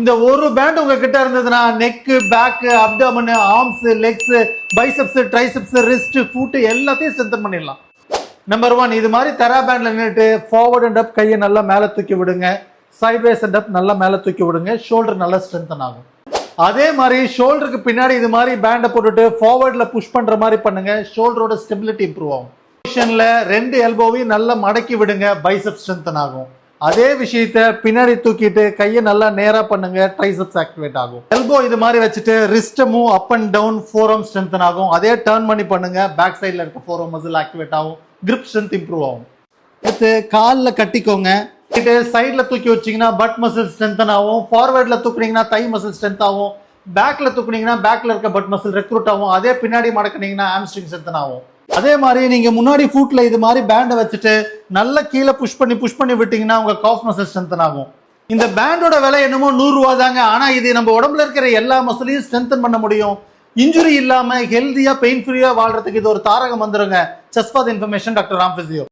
இந்த ஒரு பேண்ட் உங்ககிட்ட இருந்ததுன்னா neck, back, abdomen, arms, legs, biceps, triceps, wrist, foot எல்லாத்தையும் ஸ்ட்ரென்தன் பண்ணிடலாம். நம்பர் 1, இது மாதிரி தெரா பேண்ட்ல நின்றுட்டு ஃபார்வர்ட் அண்ட் அப் கையை நல்லா மேலே தூக்கி விடுங்க. சைட்வேஸ் அண்ட் அப் நல்லா மேலே தூக்கி விடுங்க. ஷோல்டர் நல்லா ஸ்ட்ரென்தன் ஆகும். அதே மாதிரி ஷோல்டருக்கு பின்னாடி இது மாதிரி பேண்டை போட்டுட்டு ஃபார்வர்ட்ல புஷ் பண்ற மாதிரி பண்ணுங்க. ஷோல்டரோட ஸ்டெபிலிட்டி இம்ப்ரூவ் ஆகும். பொசிஷன்ல 2 எல்போவையும் நல்லா மடக்கி விடுங்க. பைசெப்ஸ் ஸ்ட்ரென்தன் ஆகும். அதே விஷயத்த பின்னாடி தூக்கிட்டு கையை நல்லா நேரா பண்ணுங்க. ட்ரைசெப்ஸ் ஆக்டிவேட் ஆகும். எல்போ இது மாதிரி வச்சுட்டு wrist move up and down, forearm strengthen ஆகும். அதே டர்ன் பண்ணி பண்ணுங்க. பேக் சைட்ல இருக்க ஃபோர்ஆர்ம் மசில் ஆக்டிவேட் ஆகும். கிரிப் ஸ்ட்ரென்த் இம்ப்ரூவ் ஆகும். அடுத்து காலில் கட்டிக்கோங்க. சைட்ல தூக்கி வச்சீங்கன்னா பட் மசில் ஸ்ட்ரென்தன் ஆகும். ஃபார்வர்ட்ல தூக்குனீங்கன்னா தை மசில் ஸ்ட்ரென்த் ஆகும். பேக்ல தூக்குனீங்கன்னா பேக்ல இருக்க பட் மசில் ரெக்ரூட் ஆகும். அதே பின்னாடி மடக்குனீங்கன்னா ஹாம்ஸ்ட்ரிங் ஸ்ட்ரென்தன் ஆகும். அதே மாதிரி நீங்க முன்னாடி ஃபுட்ல இது மாதிரி பேண்டை வச்சுட்டு நல்லா கீழே புஷ் பண்ணி விட்டீங்கன்னா உங்க காஃப் மசில் ஸ்ட்ரென்தன் ஆகும். இந்த பேண்டோட விலை என்னமோ 100 ரூபா தாங்க. ஆனா இது நம்ம உடம்புல இருக்கிற எல்லா மசிலையும் ஸ்ட்ரென்தன் பண்ண முடியும். இன்ஜுரி இல்லாம ஹெல்தியா பெயின் ஃப்ரீயா வாழ்றதுக்கு இது ஒரு தாரக மந்திரங்க. Just for the information, doctor Ram physio.